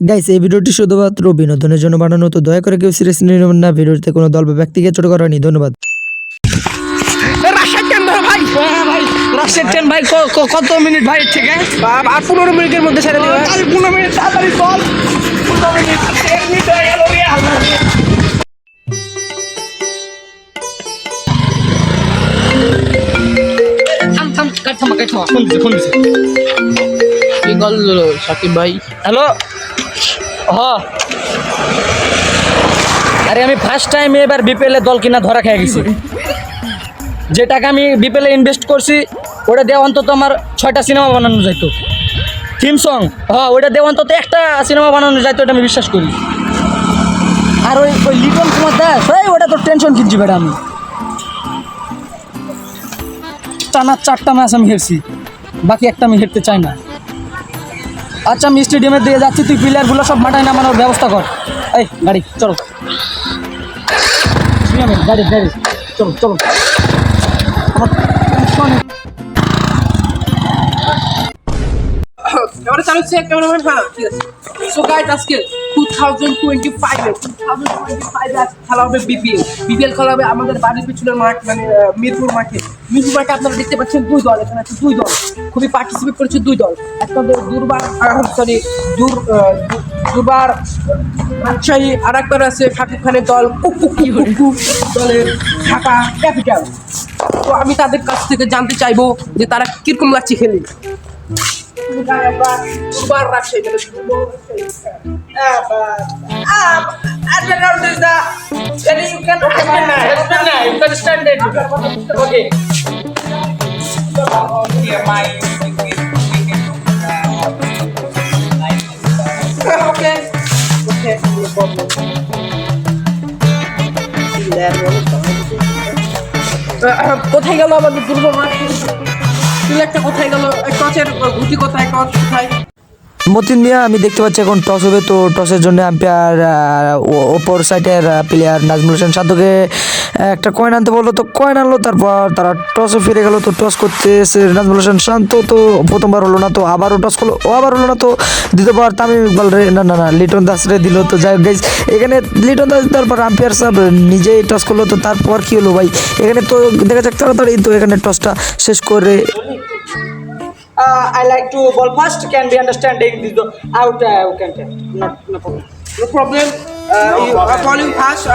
Guys এই ভিডিওটি শুধুমাত্র বিনোদনের জন্য বানানো, তো দয়া করে কেউ সিরিয়াস নেবেন না। ভিডিওতে কোনো দল বা ব্যক্তিকে ছোট করা হয়নি। ধন্যবাদ। রাশেদ খান ভাই ভাই রাশেদ খান ভাই কত মিনিট ভাই ঠিক আছে আর 15 মিনিটের মধ্যে ছেড়ে দিও 15 মিনিট তাড়াতাড়ি চল 15 মিনিট 1 মিনিট হয়ে গেল রে আল্লাহ থাম ফোন দিছে কি কল সাকিব ভাই হ্যালো আরে আমি ফার্স্ট টাইম এবার বিপিএল এর দল কিনা ধরা খেয়ে গেছি। যে টাকা আমি বিপিএল এ ইনভেস্ট করছি ওটা দিয়ে অন্তত আমার 6টা সিনেমা বানানো যাইতো। থিম সং ওটা দিয়ে অন্তত একটা সিনেমা বানানো যাইতো, এটা আমি বিশ্বাস করি। আর ওই লিটন কুমার দাস ওটা তো টেনশন কিনছি বেটা। আমি টানা 4টা ম্যাচ আমি হেরছি, বাকি একটা আমি হেরতে চাই না। আচ্ছা আমি স্টেডিয়ামে দিয়ে যাচ্ছি, তুই প্লেয়ারগুলো সব মাঠায় নামানোর ব্যবস্থা কর। এই গাড়ি চলো গাড়ি চলো চলো ক্যামেরা চালাচ্ছে ক্যামেরাম্যান। হ্যাঁ ঠিক আছে। সো গাইস আজকে 2025 খেলা হবে বিপিএল খেলা হবে আমাদের বাড়ির পিছনের মাঠ, মানে মিরপুর মাঠে আপনারা দেখতে পাচ্ছেন 2 দল, এখানে আছে 2 দল খুবই পার্টিসিপেট করেছে 2 দল। একটা দুর্বার রাজশাহী, আর একবার আছে শাকিব খানের দল দলের ঢাকা ক্যাপিটাল। তো আমি তাদের কাছ থেকে জানতে চাইবো যে তারা কিরকম লাগছে খেলে। কোথায় গেল আমাদের দুর্গ মাঠ? একটা কোথায় গেল? টসের গুটি কোথায়? টস কোথায়? মতিন মিয়া আমি দেখতে পাচ্ছি এখন টস হবে, তো টসের জন্য আম্পায়ার ওপর সাইডের প্লেয়ার নাজমুল হোসেন সাদ্দকে একটা কয়েন আনতে বললো, তো কয়েন আনলো। তারপর তারা টসে ফিরে গেল, তো টস করতে এসে নাজমুল হোসেন শান্ত তো প্রথমবার হলো না, তো আবারও টস করলো, আবার হলো না, তো দ্বিতীয়বার তামিম ইকবাল রে না লিটন দাস রে দিল। তো যাই হোক গাইজ এখানে লিটন দাস তারপর আম্পায়ার সাহেব নিজেই টস করলো। তো তারপর কি হলো ভাই এখানে, তো দেখা যাক তাড়াতাড়ি তো এখানে টসটা শেষ করে I like to ball fast. Can be understanding this out. Can no problem. No problem. You are bowling fast.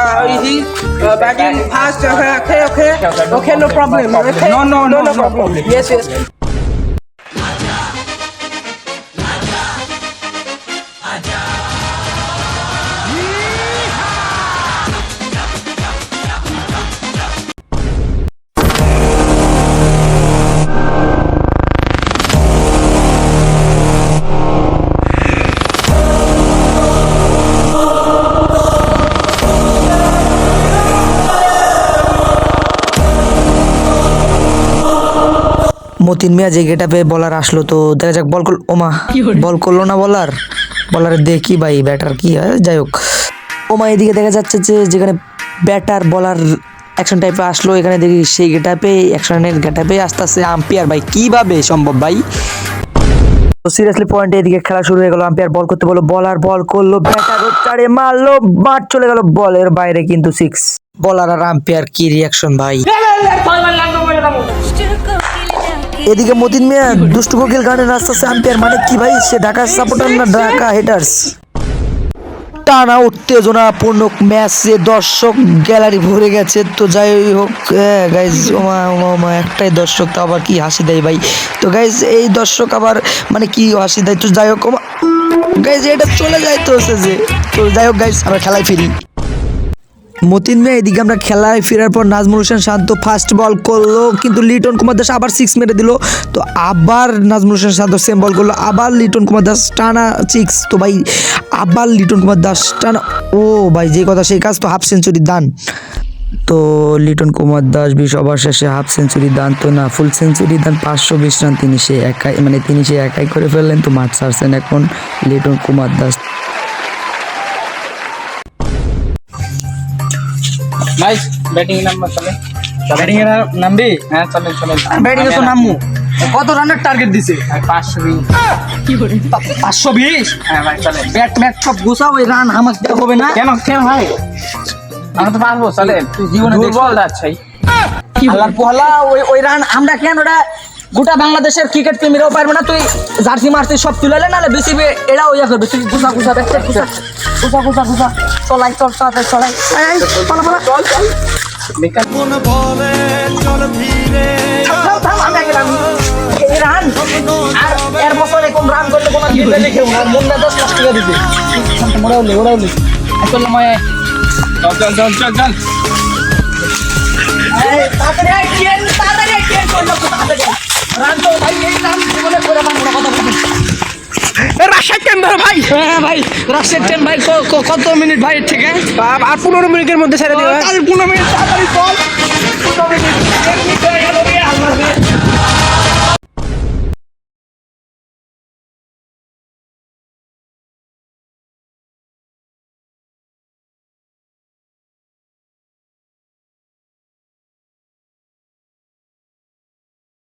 He batting fast. Okay. No problem. Okay. No problem. Yes. Matin মিয়া যে গেটাপে বলার আসলো, তো দেখা যাক বল করলো। ওমা বল করলো না বলারের দেখি ভাই ব্যাটার কি হয়। যাই হোক ওমা এদিকে দেখা যাচ্ছে যে যেখানে ব্যাটার বলার অ্যাকশন টাইপে আসলো, এখানে দেখি সেই গেটাপে অ্যাকশনের গেটাপে আসতে আসতে আম্পায়ার ভাই কিভাবে সম্ভব ভাই। তো সিরিয়াসলি পয়েন্টে এদিকে খেলা শুরু হয়ে গেল। আম্পায়ার বল করতে বললো, বলার বল করলো, ব্যাটার চারে মারলো, মাঠ চলে গেল বলের বাইরে, কিন্তু 6। বলার আর আম্পায়ার কি রিয়াকশন ভাই। এদিকে মতিন মিয়া দুষ্টু কোকিল গানে নাচতেছে, আম্পায়ার মানে কি ভাই, সে ঢাকা সাপোর্টার না ঢাকা হেটার্স। টানা উত্তেজনা পূর্ণ ম্যাচে দর্শক গ্যালারি ভরে গেছে। তো যাই হোক গাইজ ওমা একটাই দর্শক, তো আবার কি হাসি দেয় ভাই। তো গাইজ এই দর্শক আবার মানে কি হাসি দেয়। তো যাই হোক গাইজ এটা চলে যায় তো যাই হোক গাইজ আমরা খেলায় ফিরি। মতিন মিয়া এদিকে আমরা খেলায় ফেরার পর নাজমুল হোসেন শান্ত ফার্স্ট বল করলো, কিন্তু লিটন কুমার দাস আবার 6 মেরে দিল। তো আবার নাজমুল হোসেন শান্ত সেম বল করলো, আবার লিটন কুমার দাস টানা 6। তো ভাই আবার লিটন কুমার দাস টানা, ও ভাই যে কথা সেই কাজ, তো হাফ সেঞ্চুরি দান। তো লিটন কুমার দাস 20 ওভার শেষে হাফ সেঞ্চুরি দান, তো না ফুল সেঞ্চুরি দান 520 রান তিনি সে একাই করে ফেললেন। তো মাঠ ছাড়ছেন এখন Liton Kumar Das. Nice batting number चले बैटिंग नाम भी हां चले बैटिंग तो नामू কত রানের টার্গেট দিছে? 520। হ্যাঁ ভাই চলে। ব্যাট ম্যাট সব গুছাও, ওই রান আমাকে দেওয়া হবে না। কেন কেন ভাই? আমি তো পারবো, চলে। তুই জীবনে দুর্বল যাচ্ছে। আল্লাহর পোহালা, ওই রান আমরা কেন ওটা গোটা বাংলাদেশের ক্রিকেট প্রেমীরাও পারবে না। তুই জার্সি মার্সি সব তুলালে না বিসিবি এরাও ইয়া করবে। তুই গুছা গুছা দেখতে গুছা গুছা গুছা গুছা চলাই চল তাড়াতাড়ি চলাই। পালা পালা চল চল। বেকার থাম, আমি আগে রান। এই রান আর এর বছর এরকম রান করলে কোনো জিতে লিখেও না। মন মেজাজ নষ্ট করে দিবে। ওরাও আসলে ময় চল চল চল চল চল। তাড়াতাড়ি আয়, তাড়াতাড়ি করলো তাড়াতাড়ি। রান তো ভাই, এই রান জীবনে করে পারবো না, কথা বলছি। রাশিয়ার টেন ধর ভাই। হ্যাঁ ভাই, রাশেদ টেন ভাই কত মিনিট ভাই? ঠিক আছে, আর 15 মিনিটের মধ্যে ছেড়ে দিও। 15 মিনিট তাড়াতাড়ি চল। 15 মিনিট 1 মিনিট হয়ে গেল রে আল্লাহ।